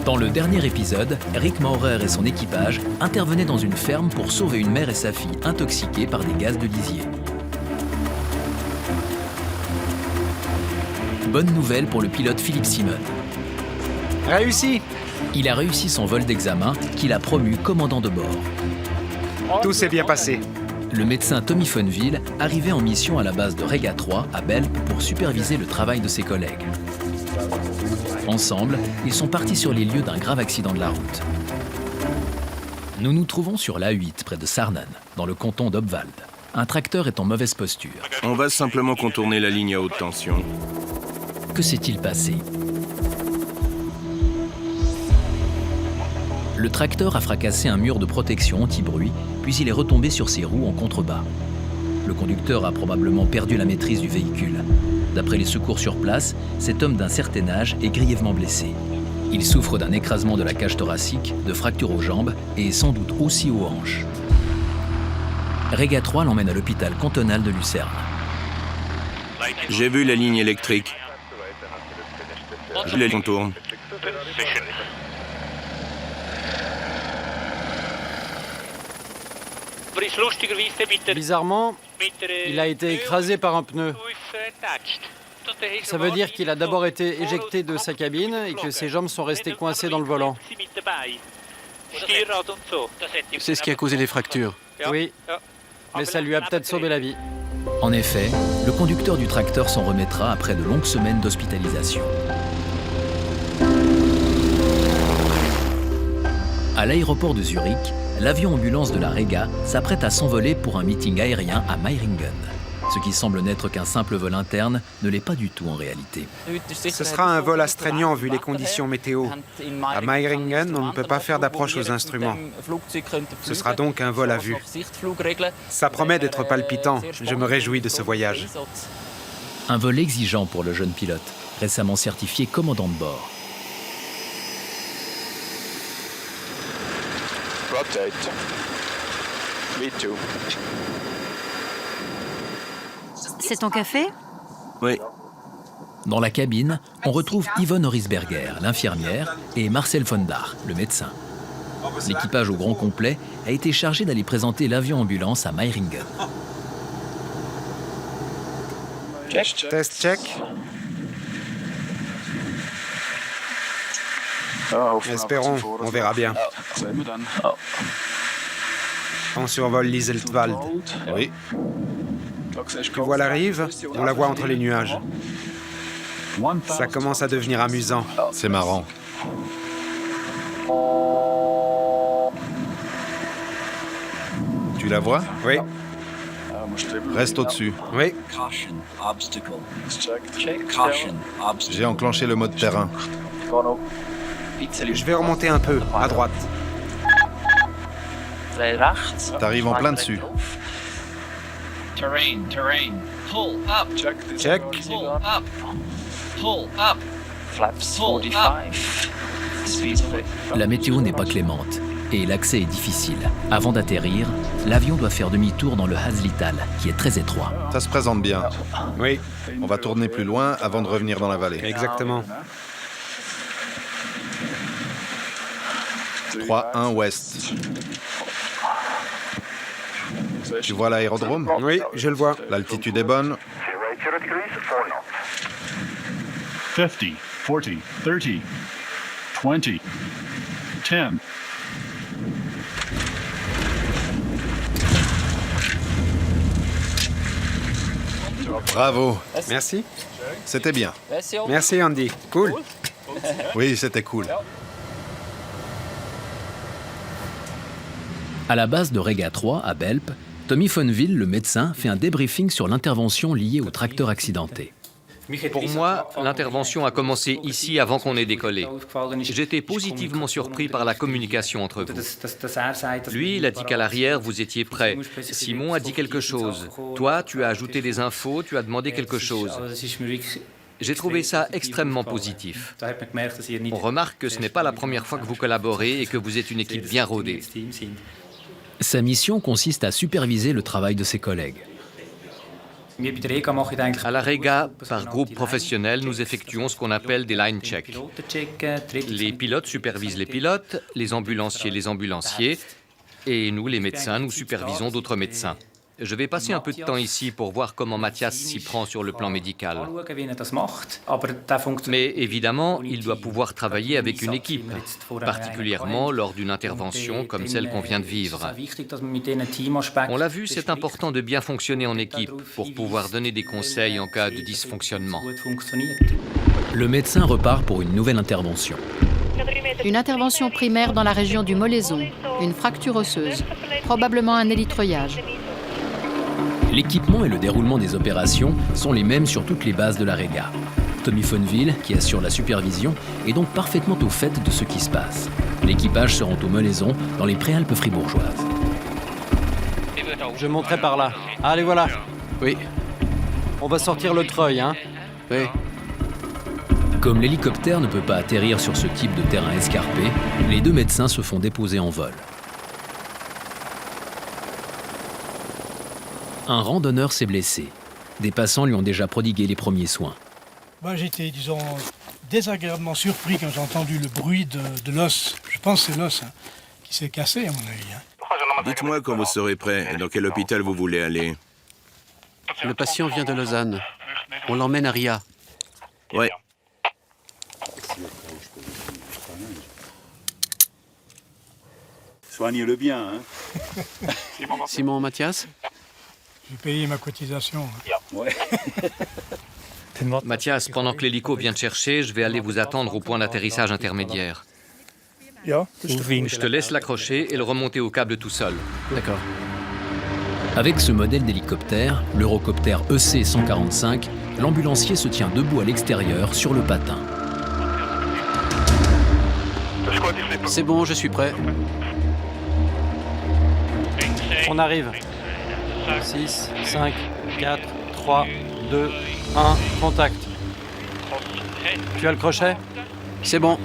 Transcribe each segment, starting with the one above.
Dans le dernier épisode, Rick Maurer et son équipage intervenaient dans une ferme pour sauver une mère et sa fille intoxiquées par des gaz de lisier. Bonne nouvelle pour le pilote Philippe Simon. Réussi! Il a réussi son vol d'examen qu'il a promu commandant de bord. Tout s'est bien passé. Le médecin Tommy Fonville arrivait en mission à la base de Rega 3 à Belp pour superviser le travail de ses collègues. Ensemble, ils sont partis sur les lieux d'un grave accident de la route. Nous nous trouvons sur l'A8 près de Sarnen, dans le canton d'Obwald. Un tracteur est en mauvaise posture. On va simplement contourner la ligne à haute tension. Que s'est-il passé? Le tracteur a fracassé un mur de protection anti-bruit, puis il est retombé sur ses roues en contrebas. Le conducteur a probablement perdu la maîtrise du véhicule. D'après les secours sur place, cet homme d'un certain âge est grièvement blessé. Il souffre d'un écrasement de la cage thoracique, de fractures aux jambes et sans doute aussi aux hanches. Rega 3 l'emmène à l'hôpital cantonal de Lucerne. J'ai vu la ligne électrique. Je les contourne. Bizarrement, il a été écrasé par un pneu. Ça veut dire qu'il a d'abord été éjecté de sa cabine et que ses jambes sont restées coincées dans le volant. C'est ce qui a causé les fractures. Oui, mais ça lui a peut-être sauvé la vie. En effet, le conducteur du tracteur s'en remettra après de longues semaines d'hospitalisation. À l'aéroport de Zurich, l'avion-ambulance de la Rega s'apprête à s'envoler pour un meeting aérien à Meiringen. Ce qui semble n'être qu'un simple vol interne ne l'est pas du tout en réalité. Ce sera un vol astreignant vu les conditions météo. À Meiringen, on ne peut pas faire d'approche aux instruments. Ce sera donc un vol à vue. Ça promet d'être palpitant. Je me réjouis de ce voyage. Un vol exigeant pour le jeune pilote, récemment certifié commandant de bord. Rotate. Me too. C'est ton café? Oui. Dans la cabine, on retrouve Yvonne Horisberger, l'infirmière, et Marcel von Dach, le médecin. L'équipage au grand complet a été chargé d'aller présenter l'avion-ambulance à Meiringen. Test check. Espérons, on verra bien. On survole l'Iseltwald. Oui. Tu vois la rive? On la voit entre les nuages. Ça commence à devenir amusant. C'est marrant. Tu la vois? Oui, Reste au-dessus. oui. J'ai enclenché le mode terrain. Je vais remonter un peu, à droite. T'arrives en plein dessus. Check. La météo n'est pas clémente et l'accès est difficile. Avant d'atterrir, l'avion doit faire demi-tour dans le Haslital, qui est très étroit. Ça se présente bien. Oui, On va tourner plus loin avant de revenir dans la vallée. exactement. 3-1 ouest. Tu vois l'aérodrome? Oui, je le vois. L'altitude est bonne. 50, 40, 30, 20, 10. Bravo. Merci. C'était bien. Merci Andy. Cool. Oui, c'était cool. À la base de Rega 3, à Belp, Tommy Fonville, le médecin, fait un débriefing sur l'intervention liée au tracteur accidenté. Pour moi, l'intervention a commencé ici avant qu'on ait décollé. J'étais positivement surpris par la communication entre vous. Lui, il a dit qu'à l'arrière, vous étiez prêts. Simon a dit quelque chose. Toi, tu as ajouté des infos, tu as demandé quelque chose. J'ai trouvé ça extrêmement positif. On remarque que ce n'est pas la première fois que vous collaborez et que vous êtes une équipe bien rodée. Sa mission consiste à superviser le travail de ses collègues. À la Rega, par groupe professionnel, nous effectuons ce qu'on appelle des line checks. Les pilotes supervisent les pilotes, les ambulanciers, et nous, les médecins, nous supervisons d'autres médecins. Je vais passer un peu de temps ici pour voir comment Mathias s'y prend sur le plan médical. Mais évidemment, il doit pouvoir travailler avec une équipe, particulièrement lors d'une intervention comme celle qu'on vient de vivre. On l'a vu, c'est important de bien fonctionner en équipe pour pouvoir donner des conseils en cas de dysfonctionnement. Le médecin repart pour une nouvelle intervention. Une intervention primaire dans la région du Mollaison, une fracture osseuse, probablement un élytroyage. L'équipement et le déroulement des opérations sont les mêmes sur toutes les bases de la Rega. Tommy Fonville, qui assure la supervision, est donc parfaitement au fait de ce qui se passe. L'équipage se rend au Mollaison, dans les Préalpes fribourgeoises. Je monterai par là. Allez, voilà. Oui. On va sortir le treuil, hein. Oui. Comme l'hélicoptère ne peut pas atterrir sur ce type de terrain escarpé, les deux médecins se font déposer en vol. Un randonneur s'est blessé. Des passants lui ont déjà prodigué les premiers soins. Moi, j'étais, disons, désagréablement surpris quand j'ai entendu le bruit de l'os. Je pense que c'est l'os qui s'est cassé, à mon avis. Dites-moi quand vous serez prêt et dans quel hôpital vous voulez aller. Le patient vient de Lausanne. On l'emmène à Ria. Ouais. Soignez-le bien, hein. Simon Mathias? J'ai payé ma cotisation. Ouais. Mathias, pendant que l'hélico vient te chercher, je vais aller vous attendre au point d'atterrissage intermédiaire. Je te laisse l'accrocher et le remonter au câble tout seul. D'accord. Avec ce modèle d'hélicoptère, l'Eurocopter EC-145, l'ambulancier se tient debout à l'extérieur sur le patin. C'est bon, je suis prêt. On arrive. 6, 5, 4, 3, 2, 1, contact. Tu as le crochet? C'est bon.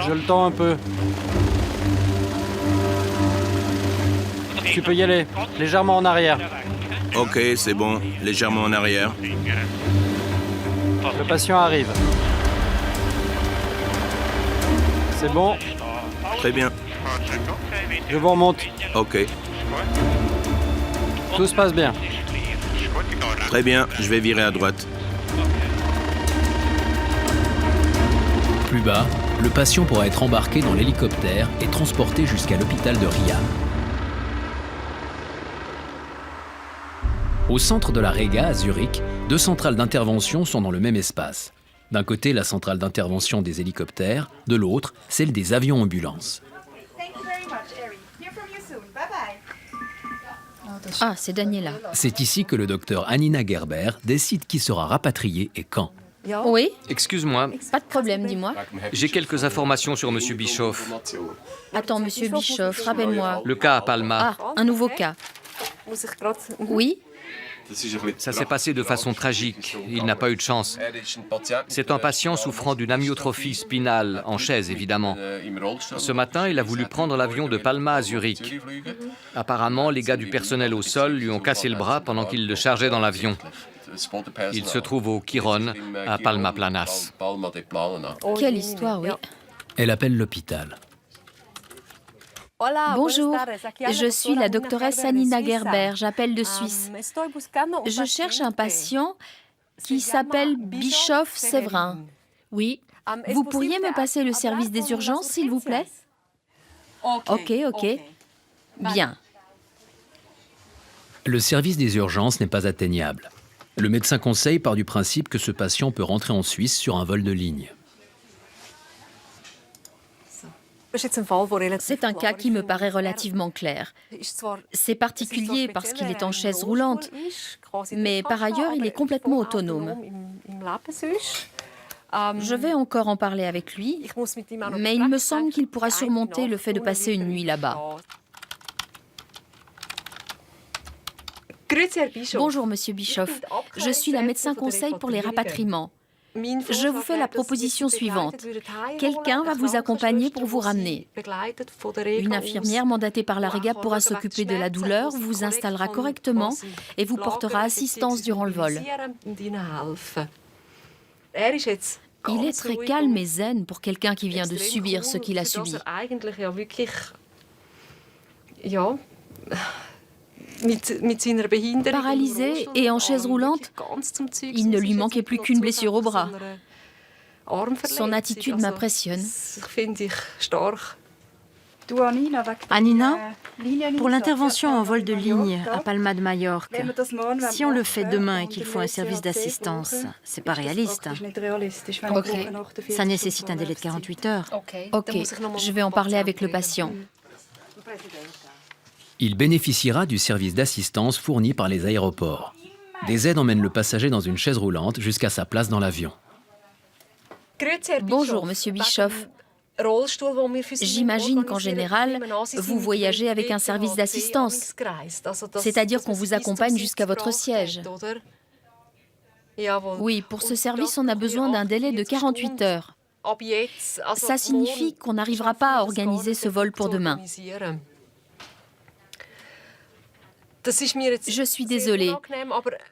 Je le tends un peu. Tu peux y aller, légèrement en arrière. Ok, c'est bon. Légèrement en arrière. Le patient arrive. C'est bon. Très bien. Je vous remonte. Ok. Tout se passe bien. Très bien, je vais virer à droite. Plus bas, le patient pourra être embarqué dans l'hélicoptère et transporté jusqu'à l'hôpital de Ria. Au centre de la Rega, à Zurich, deux centrales d'intervention sont dans le même espace. D'un côté, la centrale d'intervention des hélicoptères, de l'autre, celle des avions-ambulances. Ah, c'est Daniela. C'est ici que le docteur Anina Gerber décide qui sera rapatrié et quand. Oui? Excuse-moi, Pas de problème, dis-moi. j'ai quelques informations sur Monsieur Bischoff. Attends, monsieur Bischoff, rappelle-moi. Le cas à Palma. Ah, un nouveau cas. Oui? Ça s'est passé de façon tragique. Il n'a pas eu de chance. C'est un patient souffrant d'une amyotrophie spinale, en chaise évidemment. Ce matin, il a voulu prendre l'avion de Palma à Zurich. Apparemment, les gars du personnel au sol lui ont cassé le bras pendant qu'il le chargeait dans l'avion. Il se trouve au Quiron, à Palma Planas. Quelle histoire, oui. Elle appelle l'hôpital. Bonjour, je suis la doctoresse Anina Gerber, j'appelle de Suisse. Je cherche un patient qui s'appelle Bischoff Séverin. Oui. Vous pourriez me passer le service des urgences, s'il vous plaît? Ok. Bien. Le service des urgences n'est pas atteignable. Le médecin conseil part du principe que ce patient peut rentrer en Suisse sur un vol de ligne. C'est un cas qui me paraît relativement clair. C'est particulier parce qu'il est en chaise roulante, mais par ailleurs, il est complètement autonome. Je vais encore en parler avec lui, mais il me semble qu'il pourra surmonter le fait de passer une nuit là-bas. Bonjour, monsieur Bischoff. Je suis la médecin conseil pour les rapatriements. Je vous fais la proposition suivante. Quelqu'un va vous accompagner pour vous ramener. Une infirmière mandatée par la Rega pourra s'occuper de la douleur, vous installera correctement et vous portera assistance durant le vol. Il est très calme et zen pour quelqu'un qui vient de subir ce qu'il a subi. Paralysé et en chaise roulante, il ne lui manquait plus qu'une blessure au bras. Son attitude m'impressionne. Anina, pour l'intervention en vol de ligne à Palma de Majorque, si on le fait demain et qu'il faut un service d'assistance, c'est pas réaliste. Ok. Ça nécessite un délai de 48 heures. Ok, je vais en parler avec le patient. Il bénéficiera du service d'assistance fourni par les aéroports. Des aides emmènent le passager dans une chaise roulante jusqu'à sa place dans l'avion. Bonjour, Monsieur Bischoff. J'imagine qu'en général, vous voyagez avec un service d'assistance, c'est-à-dire qu'on vous accompagne jusqu'à votre siège. Oui, pour ce service, on a besoin d'un délai de 48 heures. Ça signifie qu'on n'arrivera pas à organiser ce vol pour demain. Je suis désolée,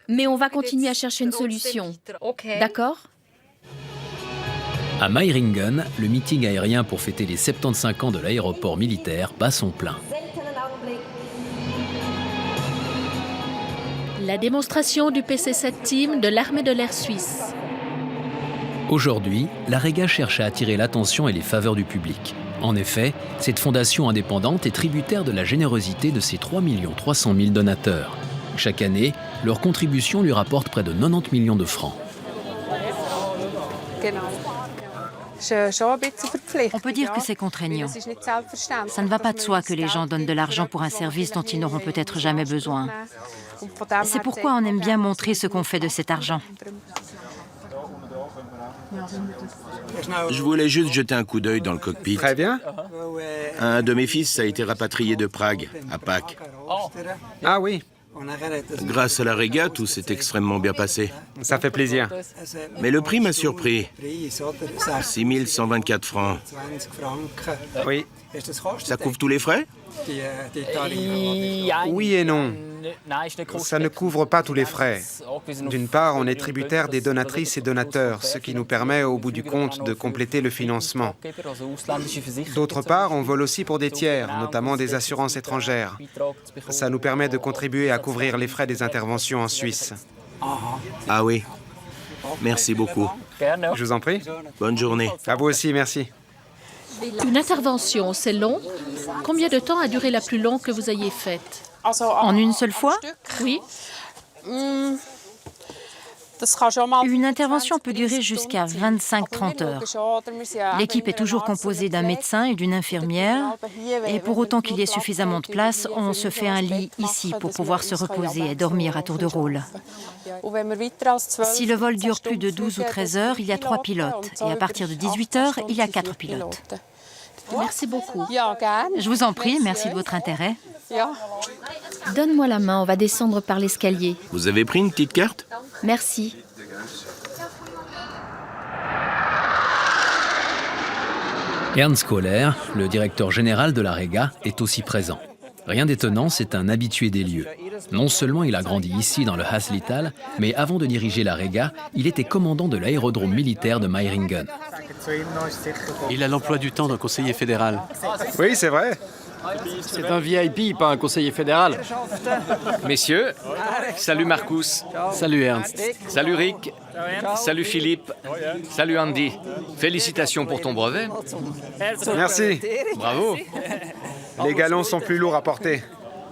mais on va continuer à chercher une solution. D'accord ? À Meiringen, le meeting aérien pour fêter les 75 ans de l'aéroport militaire bat son plein. La démonstration du PC-7 Team de l'armée de l'air suisse. Aujourd'hui, la Rega cherche à attirer l'attention et les faveurs du public. En effet, cette fondation indépendante est tributaire de la générosité de ses 3 300 000 donateurs. Chaque année, leur contribution lui rapporte près de 90 millions de francs. On peut dire que c'est contraignant. Ça ne va pas de soi que les gens donnent de l'argent pour un service dont ils n'auront peut-être jamais besoin. C'est pourquoi on aime bien montrer ce qu'on fait de cet argent. Je voulais juste jeter un coup d'œil dans le cockpit. Très bien. Un de mes fils a été rapatrié de Prague, à Pâques. Ah oui, Grâce à la Rega, tout s'est extrêmement bien passé. ça fait plaisir. Mais le prix m'a surpris. 6 124 francs. Oui. Ça couvre tous les frais? Oui et non. Ça ne couvre pas tous les frais. D'une part, on est tributaire des donatrices et donateurs, ce qui nous permet, au bout du compte, de compléter le financement. D'autre part, on vole aussi pour des tiers, notamment des assurances étrangères. Ça nous permet de contribuer à couvrir les frais des interventions en Suisse. Ah oui. Merci beaucoup. Je vous en prie. Bonne journée. À vous aussi, merci. Une intervention, c'est long. Combien de temps a duré la plus longue que vous ayez faite? En une seule fois? Oui. Une intervention peut durer jusqu'à 25-30 heures. L'équipe est toujours composée d'un médecin et d'une infirmière. Et pour autant qu'il y ait suffisamment de place, on se fait un lit ici pour pouvoir se reposer et dormir à tour de rôle. Si le vol dure plus de 12 ou 13 heures, il y a 3 pilotes. Et à partir de 18 heures, il y a 4 pilotes. Merci beaucoup. Je vous en prie, merci de votre intérêt. Donne-moi la main, on va descendre par l'escalier. Vous avez pris une petite carte? Merci. Ernst Kohler, le directeur général de la Rega, est aussi présent. Rien d'étonnant, c'est un habitué des lieux. Non seulement il a grandi ici dans le Haslital, mais avant de diriger la Rega, il était commandant de l'aérodrome militaire de Meiringen. Il a l'emploi du temps d'un conseiller fédéral. Oui, c'est vrai. C'est un VIP, pas un conseiller fédéral. Messieurs, salut Marcus. Salut Ernst. Salut Rick. Salut Philippe. Salut Andy. Félicitations pour ton brevet. Merci. Bravo. Les galons sont plus lourds à porter.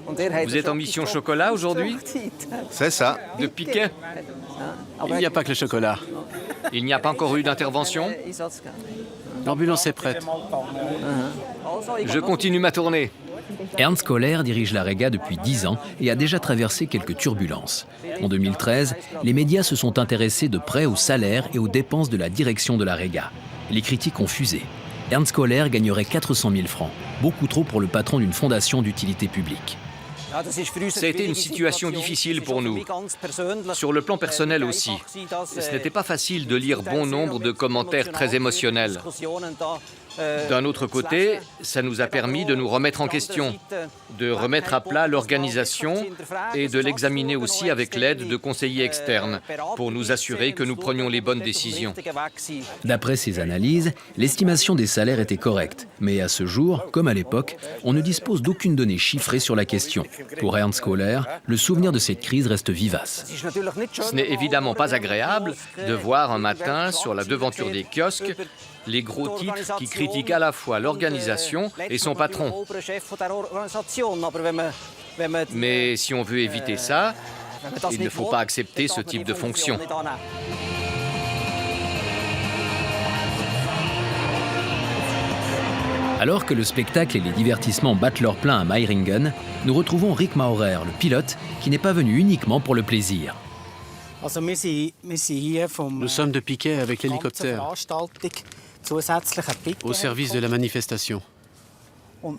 Vous êtes en mission chocolat aujourd'hui? C'est ça. De piquet? Il n'y a pas que le chocolat. Il n'y a pas encore eu d'intervention? L'ambulance est prête. Je continue ma tournée. Ernst Kohler dirige la Rega depuis 10 ans et a déjà traversé quelques turbulences. En 2013, les médias se sont intéressés de près aux salaires et aux dépenses de la direction de la Rega. Les critiques ont fusé. Ernst Kohler gagnerait 400 000 francs, beaucoup trop pour le patron d'une fondation d'utilité publique. Ça a été une situation difficile pour nous, sur le plan personnel aussi. Ce n'était pas facile de lire bon nombre de commentaires très émotionnels. D'un autre côté, ça nous a permis de nous remettre en question, de remettre à plat l'organisation et de l'examiner aussi avec l'aide de conseillers externes pour nous assurer que nous prenions les bonnes décisions. D'après ces analyses, l'estimation des salaires était correcte. Mais à ce jour, comme à l'époque, on ne dispose d'aucune donnée chiffrée sur la question. Pour Ernst Kohler, le souvenir de cette crise reste vivace. Ce n'est évidemment pas agréable de voir un matin sur la devanture des kiosques les gros titres qui critiquent à la fois l'organisation et son patron. Mais si on veut éviter ça, il ne faut pas accepter ce type de fonction. Alors que le spectacle et les divertissements battent leur plein à Meiringen, nous retrouvons Rick Maurer, le pilote, qui n'est pas venu uniquement pour le plaisir. Nous sommes de piquet avec l'hélicoptère, au service de la manifestation. On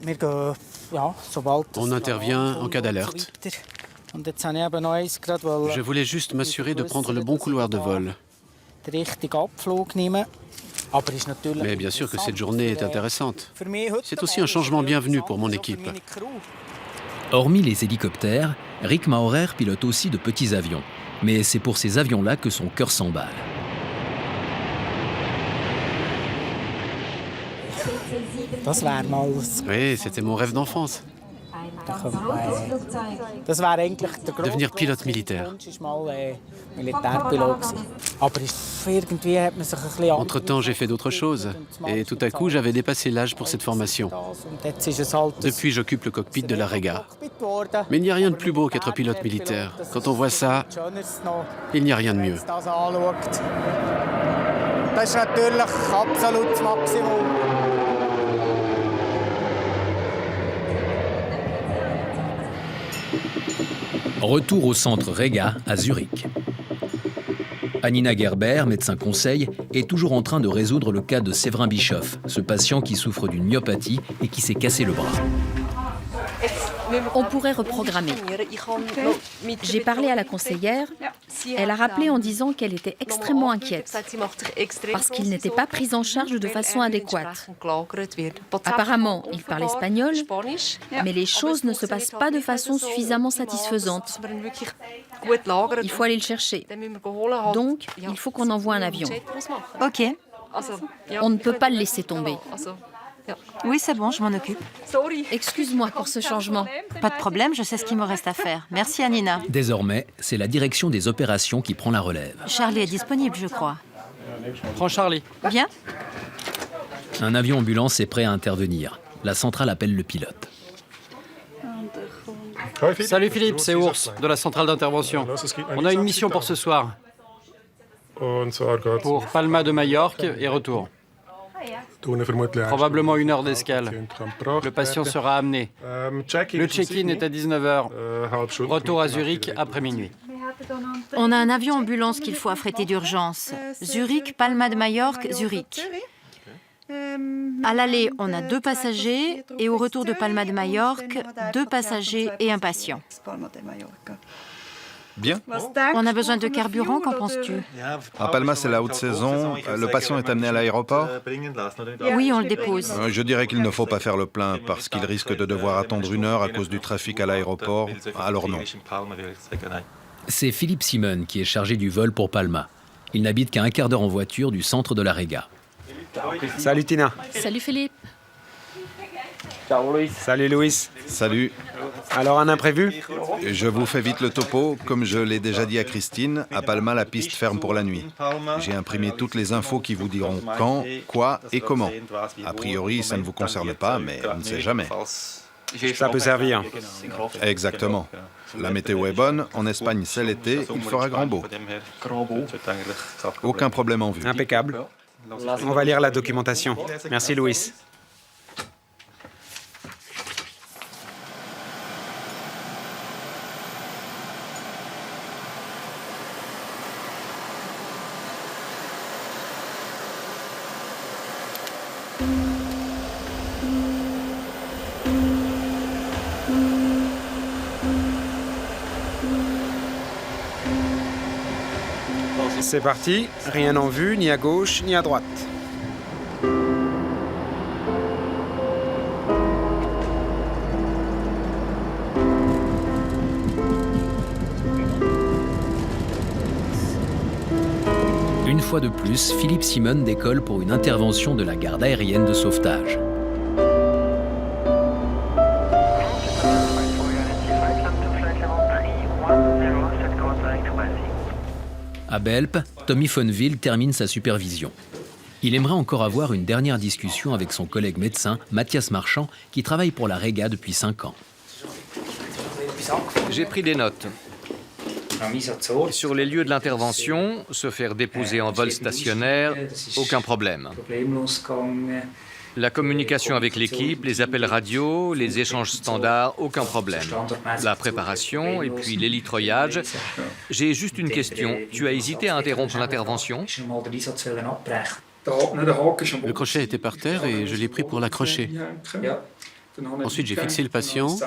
intervient en cas d'alerte. Je voulais juste m'assurer de prendre le bon couloir de vol. Mais bien sûr que cette journée est intéressante. C'est aussi un changement bienvenu pour mon équipe. Hormis les hélicoptères, Rick Maurer pilote aussi de petits avions. Mais c'est pour ces avions-là que son cœur s'emballe. Oui, c'était mon rêve d'enfance. Devenir pilote militaire. Entre-temps, j'ai fait d'autres choses. Et tout à coup, j'avais dépassé l'âge pour cette formation. Depuis, j'occupe le cockpit de la Rega. Mais il n'y a rien de plus beau qu'être pilote militaire. Quand on voit ça, il n'y a rien de mieux. Retour au centre Rega à Zurich. Annina Gerber, médecin conseil, est toujours en train de résoudre le cas de Séverin Bischoff, ce patient qui souffre d'une myopathie et qui s'est cassé le bras. On pourrait reprogrammer. J'ai parlé à la conseillère. Elle a rappelé en disant qu'elle était extrêmement inquiète parce qu'il n'était pas pris en charge de façon adéquate. Apparemment, il parle espagnol, mais les choses ne se passent pas de façon suffisamment satisfaisante. Il faut aller le chercher. Donc, il faut qu'on envoie un avion. Ok. On ne peut pas le laisser tomber. Oui, c'est bon, je m'en occupe. Excuse-moi pour ce changement. Pas de problème, je sais ce qu'il me reste à faire. Merci, Annina. Désormais, c'est la direction des opérations qui prend la relève. Charlie est disponible, je crois. Prends Charlie. Bien. Un avion ambulance est prêt à intervenir. La centrale appelle le pilote. Salut Philippe, c'est Ours, de la centrale d'intervention. On a une mission pour ce soir. Pour Palma de Majorque et retour. Probablement 1 heure d'escale. Le patient sera amené. Le check-in est à 19h. Retour à Zurich après minuit. On a un avion ambulance qu'il faut affréter d'urgence. Zurich, Palma de Majorque, Zurich. À l'aller, on a 2 passagers et au retour de Palma de Majorque, 2 passagers et un patient. Bien. On a besoin de carburant, qu'en penses-tu? À Palma, c'est la haute saison. Le patient est amené à l'aéroport. Oui, on le dépose. Je dirais qu'il ne faut pas faire le plein parce qu'il risque de devoir attendre 1 heure à cause du trafic à l'aéroport. Alors non. C'est Philippe Simon qui est chargé du vol pour Palma. Il n'habite qu'à 1/4 d'heure en voiture du centre de la Rega. Salut Tina. Salut Philippe. Salut Louis. Salut. Alors un imprévu? Je vous fais vite le topo. Comme je l'ai déjà dit à Christine, à Palma, la piste ferme pour la nuit. J'ai imprimé toutes les infos qui vous diront quand, quoi et comment. A priori, ça ne vous concerne pas, mais on ne sait jamais. Ça peut servir. Exactement. La météo est bonne. En Espagne, c'est l'été. Il fera grand beau. Aucun problème en vue. Impeccable. On va lire la documentation. Merci Louis. C'est parti, rien en vue, ni à gauche, ni à droite. Une fois de plus, Philippe Simon décolle pour une intervention de la garde aérienne de sauvetage. À Belp, Tommy Fonville termine sa supervision. Il aimerait encore avoir une dernière discussion avec son collègue médecin, Mathias Marchand, qui travaille pour la Rega depuis 5 ans. J'ai pris des notes. Sur les lieux de l'intervention, se faire déposer en vol stationnaire, aucun problème. La communication avec l'équipe, les appels radio, les échanges standards, aucun problème. La préparation et puis l'hélitreuillage. J'ai juste une question. Tu as hésité à interrompre l'intervention? Le crochet était par terre et je l'ai pris pour l'accrocher. Ensuite, j'ai fixé le patient,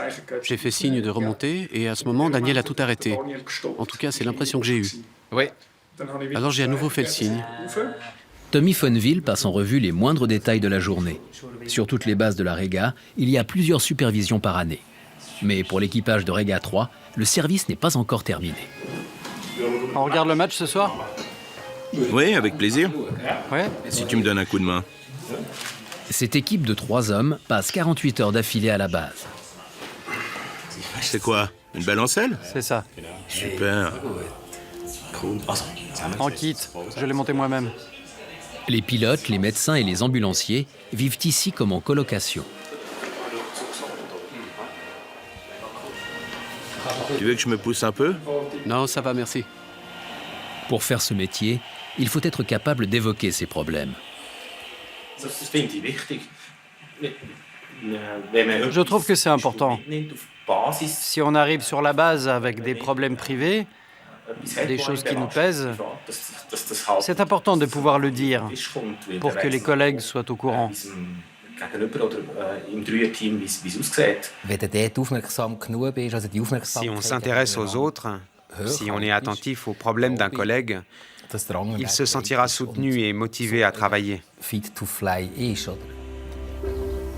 j'ai fait signe de remonter et à ce moment, Daniel a tout arrêté. En tout cas, c'est l'impression que j'ai eue. Oui. Alors j'ai à nouveau fait le signe. Tommy Fonville passe en revue les moindres détails de la journée. Sur toutes les bases de la Rega, il y a plusieurs supervisions par année. Mais pour l'équipage de Rega 3, le service n'est pas encore terminé. On regarde le match ce soir? Oui, avec plaisir. Ouais. Si tu me donnes un coup de main. Cette équipe de 3 hommes passe 48 heures d'affilée à la base. C'est quoi? Une balancelle? C'est ça. Super. En kit, je l'ai monté moi-même. Les pilotes, les médecins et les ambulanciers vivent ici comme en colocation. Tu veux que je me pousse un peu? Non, ça va, merci. Pour faire ce métier, il faut être capable d'évoquer ses problèmes. Je trouve que c'est important. Si on arrive sur la base avec des problèmes privés, des choses qui nous pèsent, c'est important de pouvoir le dire pour que les collègues soient au courant. Si on s'intéresse aux autres, si on est attentif aux problèmes d'un collègue, il se sentira soutenu et motivé à travailler.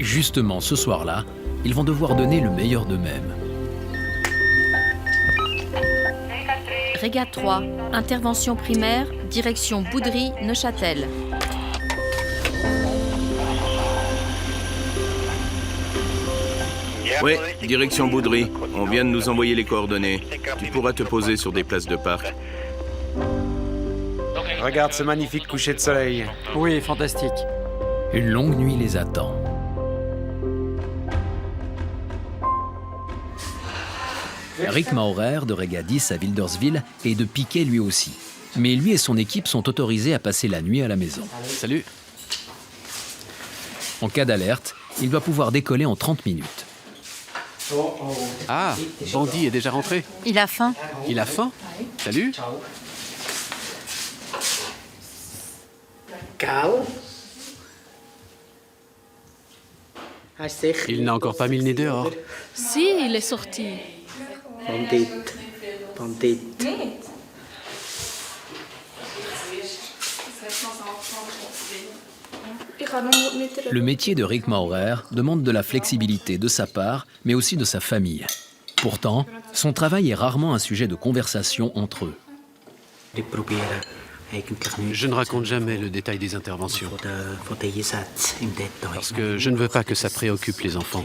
Justement, ce soir-là, ils vont devoir donner le meilleur d'eux-mêmes. Rega 3, intervention primaire, direction Boudry, Neuchâtel. Oui, direction Boudry. On vient de nous envoyer les coordonnées. Tu pourras te poser sur des places de parc. Regarde ce magnifique coucher de soleil. Oui, fantastique. Une longue nuit les attend. Rick Maurer de Rega 10 à Wilderswil est de piquet lui aussi. Mais lui et son équipe sont autorisés à passer la nuit à la maison. Salut. En cas d'alerte, il doit pouvoir décoller en 30 minutes. Ah, Bandy est déjà rentré. Il a faim. Il a faim? Salut. Il n'a encore pas mis le nez dehors. Si, il est sorti. Le métier de Rick Maurer demande de la flexibilité de sa part, mais aussi de sa famille. Pourtant, son travail est rarement un sujet de conversation entre eux. Je ne raconte jamais le détail des interventions. Parce que je ne veux pas que ça préoccupe les enfants.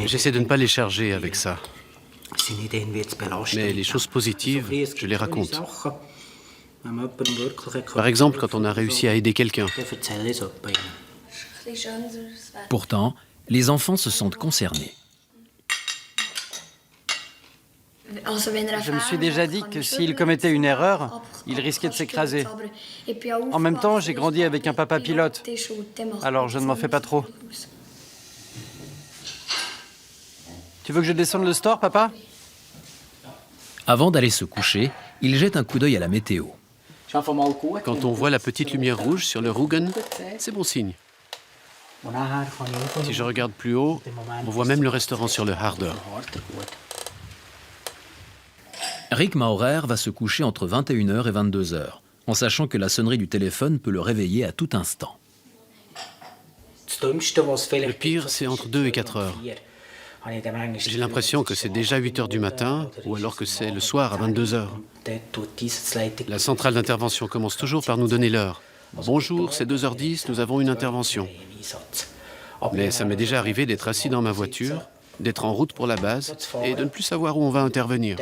J'essaie de ne pas les charger avec ça. Mais les choses positives, je les raconte. Par exemple, quand on a réussi à aider quelqu'un. Pourtant, les enfants se sentent concernés. Je me suis déjà dit que s'il commettait une erreur, il risquait de s'écraser. En même temps, j'ai grandi avec un papa pilote, alors je ne m'en fais pas trop. Tu veux que je descende le store, papa? Avant d'aller se coucher, il jette un coup d'œil à la météo. Quand on voit la petite lumière rouge sur le Rügen, c'est bon signe. Si je regarde plus haut, on voit même le restaurant sur le Harder. Rick Maurer va se coucher entre 21h et 22h, en sachant que la sonnerie du téléphone peut le réveiller à tout instant. Le pire, c'est entre 2 et 4 heures. J'ai l'impression que c'est déjà 8 heures du matin, ou alors que c'est le soir à 22 heures. La centrale d'intervention commence toujours par nous donner l'heure. Bonjour, c'est 2h10, nous avons une intervention. Mais ça m'est déjà arrivé d'être assis dans ma voiture, d'être en route pour la base et de ne plus savoir où on va intervenir.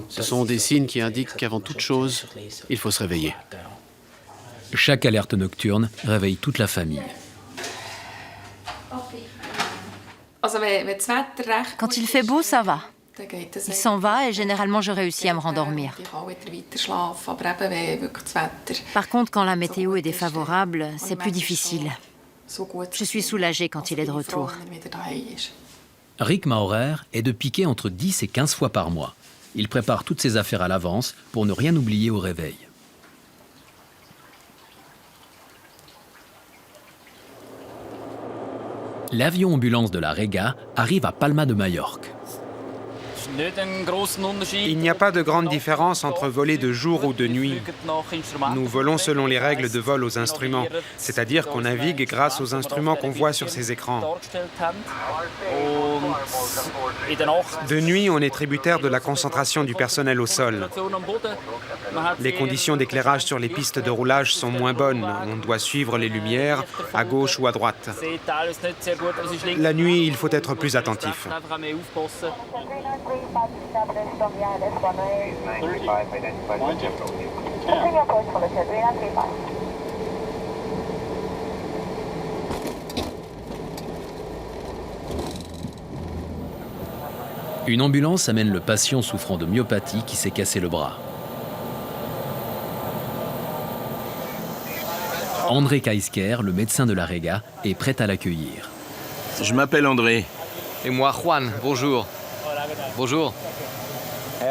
Ce sont des signes qui indiquent qu'avant toute chose, il faut se réveiller. Chaque alerte nocturne réveille toute la famille. Quand il fait beau, ça va. Il s'en va et généralement je réussis à me rendormir. Par contre, quand la météo est défavorable, c'est plus difficile. Je suis soulagée quand il est de retour. Rick Maurer est de piquer entre 10 et 15 fois par mois. Il prépare toutes ses affaires à l'avance pour ne rien oublier au réveil. L'avion-ambulance de la Rega arrive à Palma de Majorque. Il n'y a pas de grande différence entre voler de jour ou de nuit. Nous volons selon les règles de vol aux instruments, c'est-à-dire qu'on navigue grâce aux instruments qu'on voit sur ces écrans. De nuit, on est tributaire de la concentration du personnel au sol. Les conditions d'éclairage sur les pistes de roulage sont moins bonnes. On doit suivre les lumières, à gauche ou à droite. La nuit, il faut être plus attentif. Une ambulance amène le patient souffrant de myopathie qui s'est cassé le bras. André Kaisker, le médecin de la Rega, est prêt à l'accueillir. Je m'appelle André. Et moi, Juan, bonjour. Bonjour.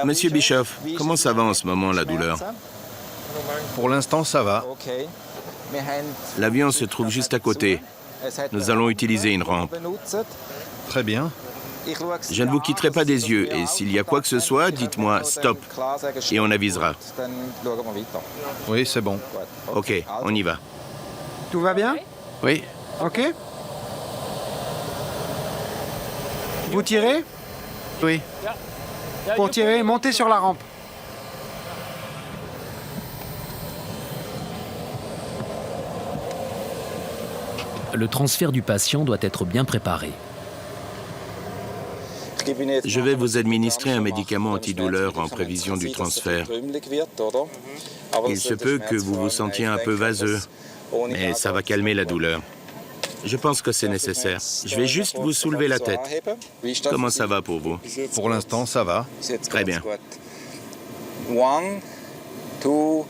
Monsieur Bischoff, comment ça va en ce moment, la douleur? Pour l'instant, ça va. L'avion se trouve juste à côté. Nous allons utiliser une rampe. Très bien. Je ne vous quitterai pas des yeux, et s'il y a quoi que ce soit, dites-moi « stop » et on avisera. Oui, c'est bon. Ok, on y va. Tout va bien? Oui. Ok. Vous tirez? Oui. Pour tirer, montez sur la rampe. Le transfert du patient doit être bien préparé. Je vais vous administrer un médicament antidouleur en prévision du transfert. Il se peut que vous vous sentiez un peu vaseux, mais ça va calmer la douleur. Je pense que c'est nécessaire. Je vais juste vous soulever la tête. Comment ça va pour vous? Pour l'instant, ça va. Très bien. 1, 2, 3.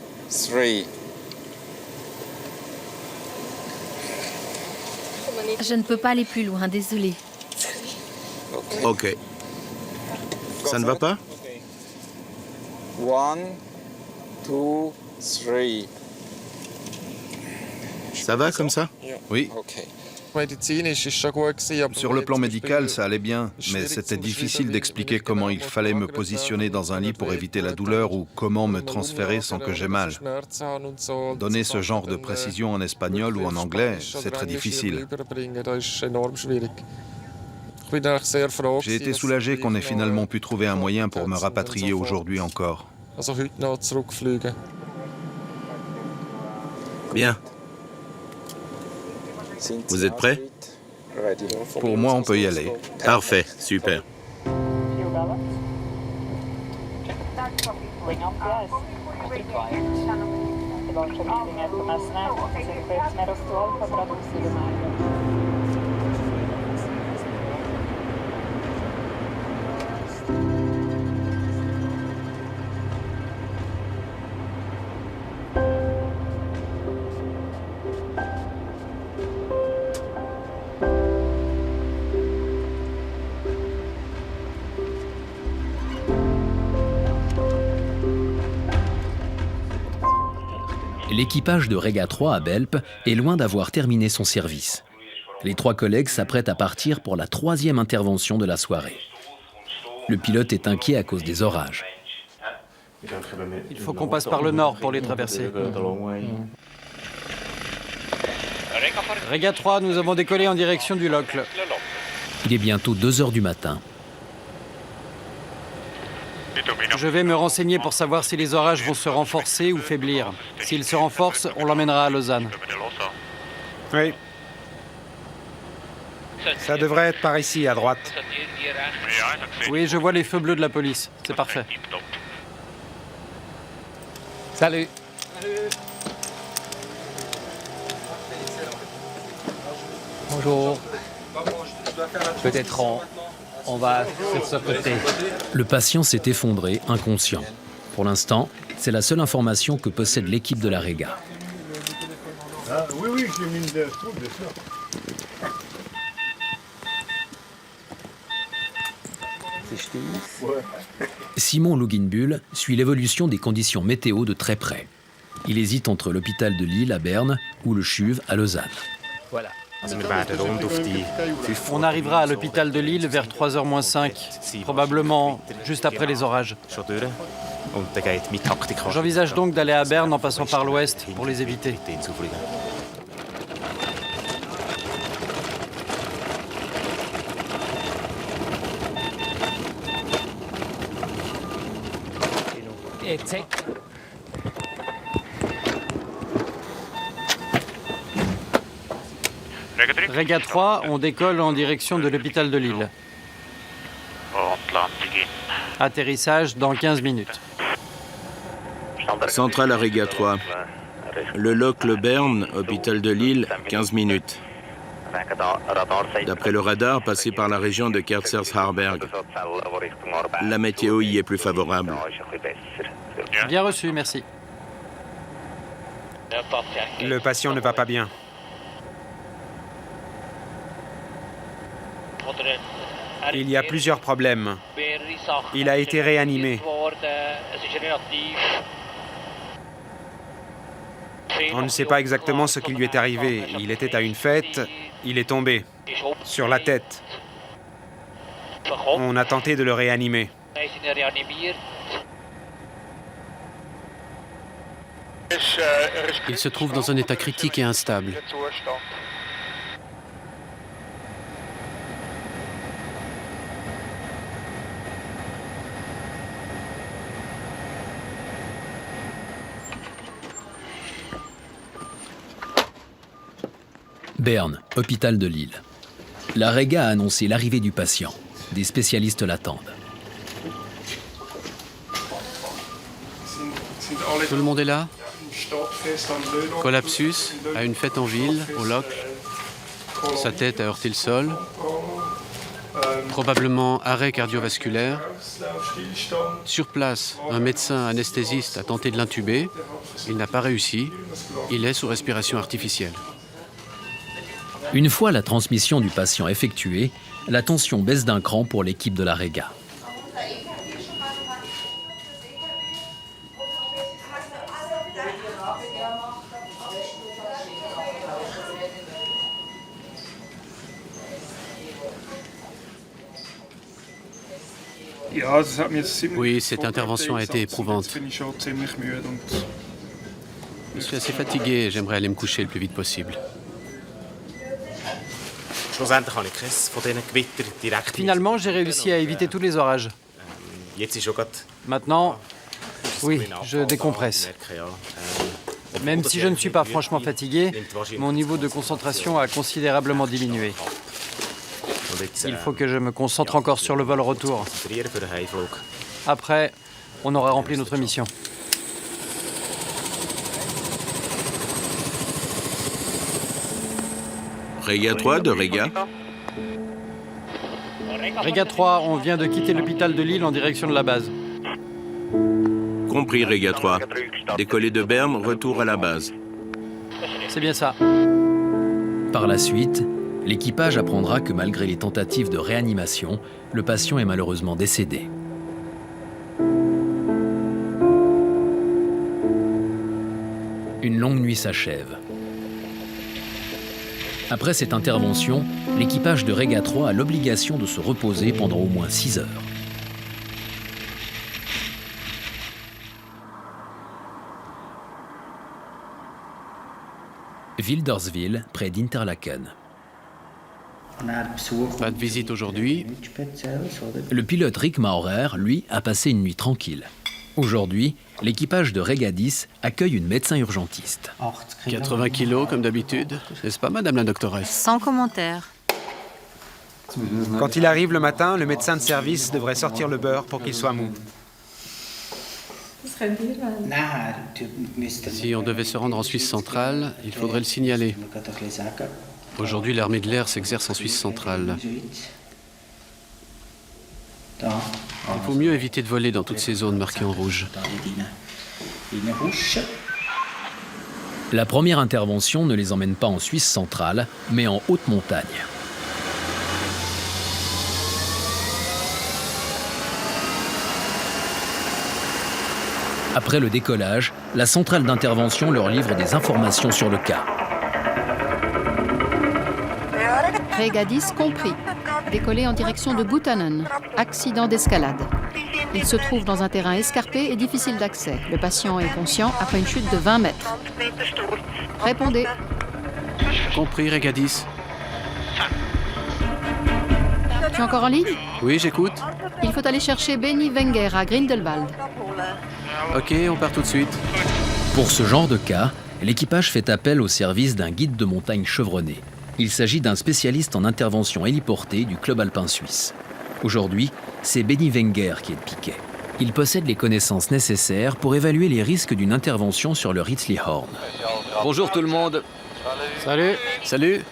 Je ne peux pas aller plus loin, désolée. Ok. Ça ne va pas? 1, 2, 3. Ça va comme ça? Oui. Sur le plan médical, ça allait bien, mais c'était difficile d'expliquer comment il fallait me positionner dans un lit pour éviter la douleur ou comment me transférer sans que j'aie mal. Donner ce genre de précision en espagnol ou en anglais, c'est très difficile. J'ai été soulagé qu'on ait finalement pu trouver un moyen pour me rapatrier aujourd'hui encore. Bien. Vous êtes prêts? Pour moi, on peut y aller. Parfait, super. L'équipage de Rega 3 à Belp est loin d'avoir terminé son service. Les 3 collègues s'apprêtent à partir pour la 3e intervention de la soirée. Le pilote est inquiet à cause des orages. Il faut qu'on passe par le nord pour les traverser. Rega 3, nous avons décollé en direction du Locle. Il est bientôt 2 heures du matin. Je vais me renseigner pour savoir si les orages vont se renforcer ou faiblir. S'ils se renforcent, on l'emmènera à Lausanne. Oui. Ça devrait être par ici, à droite. Oui, je vois les feux bleus de la police. C'est parfait. Salut. Bonjour. Peut-être on va sur ce côté. Le patient s'est effondré, inconscient. Pour l'instant, c'est la seule information que possède l'équipe de la Rega. Oui, j'ai mis une trou, bien sûr. Simon Luginbühl suit l'évolution des conditions météo de très près. Il hésite entre l'hôpital de Lille à Berne ou le CHUV à Lausanne. Voilà. On arrivera à l'hôpital de Lille vers 3h moins 5, probablement juste après les orages. J'envisage donc d'aller à Berne en passant par l'ouest pour les éviter. Rega 3, on décolle en direction de l'hôpital de Lille. Atterrissage dans 15 minutes. Centrale à Rega 3. Le Locle Berne, hôpital de Lille, 15 minutes. D'après le radar, passé par la région de Kerzers-Harberg. La météo y est plus favorable. Bien reçu, merci. Le patient ne va pas bien. Il y a plusieurs problèmes. Il a été réanimé. On ne sait pas exactement ce qui lui est arrivé. Il était à une fête, il est tombé, sur la tête. On a tenté de le réanimer. Il se trouve dans un état critique et instable. Berne, hôpital de Lille. La Rega a annoncé l'arrivée du patient. Des spécialistes l'attendent. Tout le monde est là? Collapsus, à une fête en ville, au Locle. Sa tête a heurté le sol. Probablement arrêt cardiovasculaire. Sur place, un médecin anesthésiste a tenté de l'intuber. Il n'a pas réussi. Il est sous respiration artificielle. Une fois la transmission du patient effectuée, la tension baisse d'un cran pour l'équipe de la Rega. Oui, cette intervention a été éprouvante. Je suis assez fatigué et j'aimerais aller me coucher le plus vite possible. Finalement, j'ai réussi à éviter tous les orages. Maintenant, oui, je décompresse. Même si je ne suis pas franchement fatigué, mon niveau de concentration a considérablement diminué. Il faut que je me concentre encore sur le vol retour. Après, on aura rempli notre mission. Rega 3 de Rega. Rega 3, on vient de quitter l'hôpital de Lille en direction de la base. Compris, Rega 3. Décollé de Berne, retour à la base. C'est bien ça. Par la suite, l'équipage apprendra que malgré les tentatives de réanimation, le patient est malheureusement décédé. Une longue nuit s'achève. Après cette intervention, l'équipage de Rega 3 a l'obligation de se reposer pendant au moins 6 heures. Wilderswil, près d'Interlaken. Pas de visite aujourd'hui. Le pilote Rick Maurer, lui, a passé une nuit tranquille. Aujourd'hui, l'équipage de Regadis accueille une médecin urgentiste. 80 kilos comme d'habitude, n'est-ce pas, madame la doctoresse? Sans commentaire. Quand il arrive le matin, le médecin de service devrait sortir le beurre pour qu'il soit mou. Si on devait se rendre en Suisse centrale, il faudrait le signaler. Aujourd'hui, l'armée de l'air s'exerce en Suisse centrale. Il vaut mieux éviter de voler dans toutes ces zones marquées en rouge. La première intervention ne les emmène pas en Suisse centrale, mais en haute montagne. Après le décollage, la centrale d'intervention leur livre des informations sur le cas. Regadis compris. Décollé en direction de Buchanan. Accident d'escalade. Il se trouve dans un terrain escarpé et difficile d'accès. Le patient est conscient après une chute de 20 mètres. Répondez. Compris, Regadis. Tu es encore en ligne? Oui, j'écoute. Il faut aller chercher Benny Wenger à Grindelwald. Ok, on part tout de suite. Pour ce genre de cas, l'équipage fait appel au service d'un guide de montagne chevronné. Il s'agit d'un spécialiste en intervention héliportée du club alpin suisse. Aujourd'hui, c'est Benny Wenger qui est de piquet. Il possède les connaissances nécessaires pour évaluer les risques d'une intervention sur le Ritzlihorn. Bonjour tout le monde. Salut. Salut.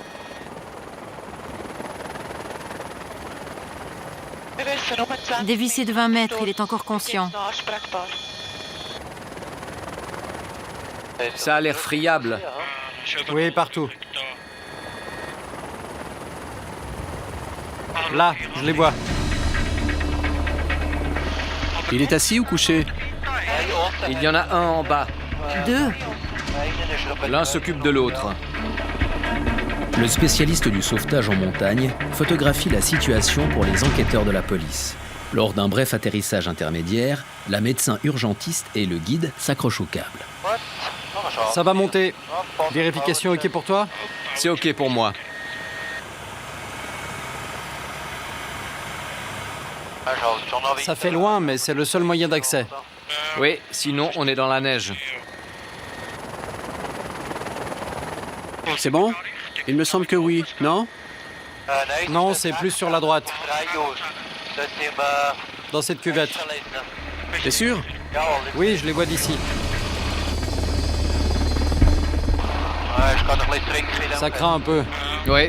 Dévissé de 20 mètres, il est encore conscient. Ça a l'air friable. Oui, partout. Là, je les vois. Il est assis ou couché? Il y en a un en bas. 2. L'un s'occupe de l'autre. Le spécialiste du sauvetage en montagne photographie la situation pour les enquêteurs de la police. Lors d'un bref atterrissage intermédiaire, la médecin urgentiste et le guide s'accrochent au câble. Ça va monter. Vérification OK pour toi? C'est OK pour moi. Ça fait loin, mais c'est le seul moyen d'accès. Oui, sinon on est dans la neige. C'est bon? Il me semble que oui, non? Non, c'est plus sur la droite. Dans cette cuvette. T'es sûr? Oui, je les vois d'ici. Ça craint un peu. Oui.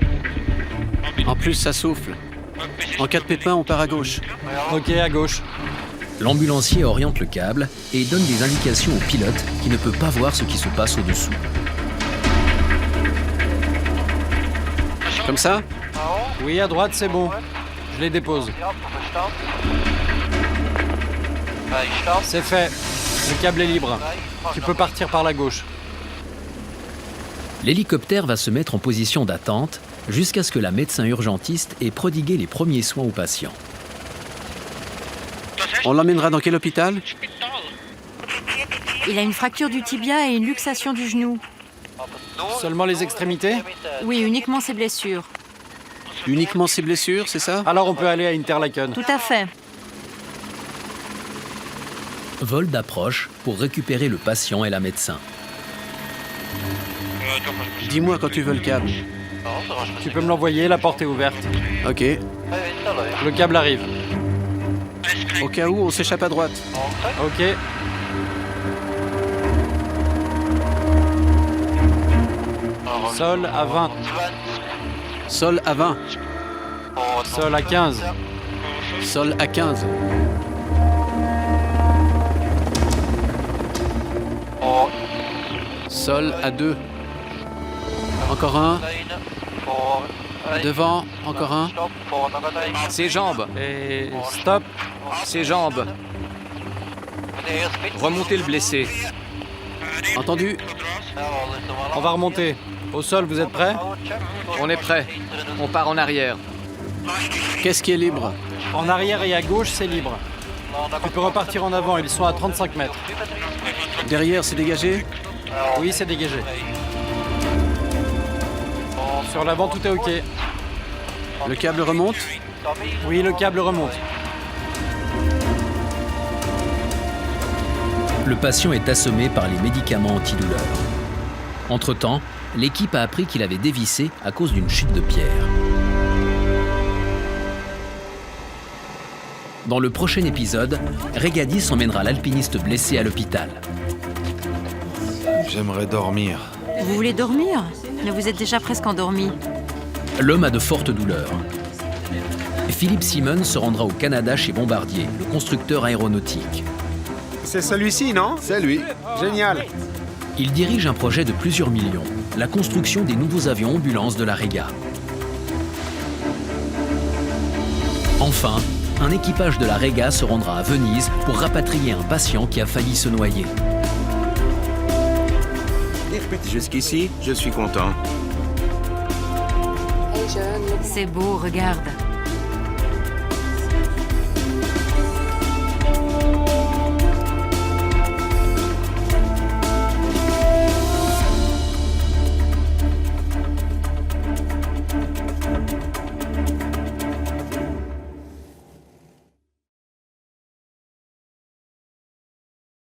En plus, ça souffle. En cas de pépin, on part à gauche. OK, à gauche. L'ambulancier oriente le câble et donne des indications au pilote qui ne peut pas voir ce qui se passe au-dessous. Comme ça? Oui, à droite, c'est bon. Je les dépose. C'est fait. Le câble est libre. Tu peux partir par la gauche. L'hélicoptère va se mettre en position d'attente jusqu'à ce que la médecin urgentiste ait prodigué les premiers soins aux patients. On l'emmènera dans quel hôpital? Il a une fracture du tibia et une luxation du genou. Seulement les extrémités? Oui, uniquement ses blessures. Uniquement ses blessures, c'est ça? Alors on peut aller à Interlaken. Tout à fait. Vol d'approche pour récupérer le patient et la médecin. Dis-moi quand tu veux le câble. Tu peux me l'envoyer, la porte est ouverte. Ok. Le câble arrive. Au cas où, on s'échappe à droite. OK. Sol à 20. Sol à 20. Sol à 15. Sol à 15. Sol à 2. Encore un. Devant, encore un. Ses jambes. Et stop. Ses jambes. Remontez le blessé. Entendu. On va remonter. Au sol, vous êtes prêts? On est prêt. On part en arrière. Qu'est-ce qui est libre? En arrière et à gauche, c'est libre. Tu peux repartir en avant, ils sont à 35 mètres. Derrière, c'est dégagé? Oui, c'est dégagé. Sur l'avant, tout est OK. Le câble remonte? Oui, le câble remonte. Le patient est assommé par les médicaments antidouleurs. Entre-temps, l'équipe a appris qu'il avait dévissé à cause d'une chute de pierre. Dans le prochain épisode, Regadis emmènera l'alpiniste blessé à l'hôpital. J'aimerais dormir. Vous voulez dormir? Mais vous êtes déjà presque endormi. L'homme a de fortes douleurs. Philippe Simon se rendra au Canada chez Bombardier, le constructeur aéronautique. C'est celui-ci, non? C'est lui. Génial. Il dirige un projet de plusieurs millions, la construction des nouveaux avions ambulances de la Rega. Enfin, un équipage de la Rega se rendra à Venise pour rapatrier un patient qui a failli se noyer. Jusqu'ici, je suis content. C'est beau, regarde.